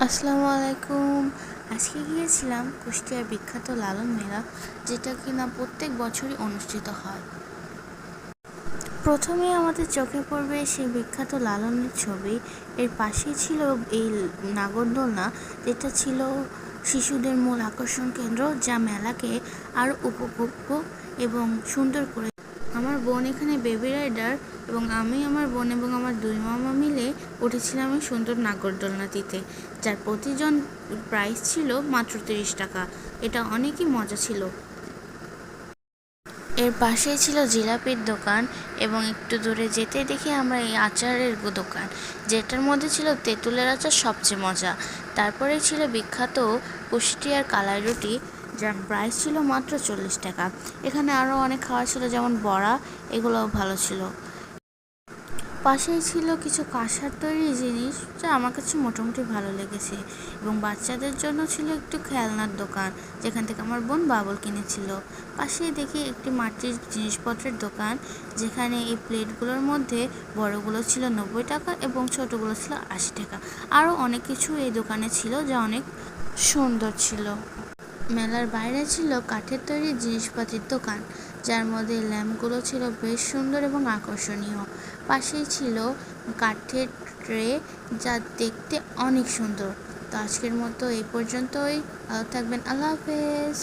আসসালামু আলাইকুম। আজকে গিয়েছিলাম কুষ্টিয়ার বিখ্যাত লালন মেলা, যেটা কিনা প্রত্যেক বছরই অনুষ্ঠিত হয়। প্রথমে আমাদের চোখে পড়বে সেই বিখ্যাত লালনের ছবি। এর পাশেই ছিল এই নাগরদোলনা, যেটা ছিল শিশুদের মূল আকর্ষণ কেন্দ্র, যা মেলাকে আরও উপভোগ্য এবং সুন্দর করে। আমার বোন এখানে বেবি রাইডার, এবং আমি, আমার বোন এবং আমার দুই মামা মিলে উঠেছিলাম এই সুন্দর নাগরদোলনাটিতে, যার প্রতিজন প্রাইস ছিল মাত্র 30 টাকা। এটা অনেকই মজা ছিল। এর পাশেই ছিল জিলাপির দোকান, এবং একটু দূরে যেতে দেখি আমরা এই আচারের দোকান, যেটার মধ্যে ছিল তেঁতুলের আচার সবচেয়ে মজা। তারপরে ছিল বিখ্যাত কুষ্টিয়ার কালাই রুটি, যার প্রাইস ছিল মাত্র 40 টাকা। এখানে আরও অনেক খাবার ছিল, যেমন বড়া, এগুলোও ভালো ছিল। পাশেই ছিল কিছু কাঁসার তৈরি জিনিস, যা আমার কাছে মোটামুটি ভালো লেগেছে, এবং বাচ্চাদের জন্য ছিল একটু খেলনার দোকান, যেখান থেকে আমার বোন বাবল কিনেছিল। পাশেই দেখি একটি মাটির জিনিসপত্রের দোকান, যেখানে এই প্লেটগুলোর মধ্যে বড়গুলো ছিল 90 টাকা এবং ছোটোগুলো ছিল 80 টাকা। আরও অনেক কিছু এই দোকানে ছিল, যা অনেক সুন্দর ছিল। মেলার বাইরে ছিল কাঠের তৈরি জিনিসপাতির দোকান, যার মধ্যে ল্যাম্পগুলো ছিল বেশ সুন্দর এবং আকর্ষণীয়। পাশেই ছিল কাঠের ট্রে, যা দেখতে অনেক সুন্দর। তো আজকের মতো এই পর্যন্তই। ভালো থাকবেন। আল্লাহ হাফেজ।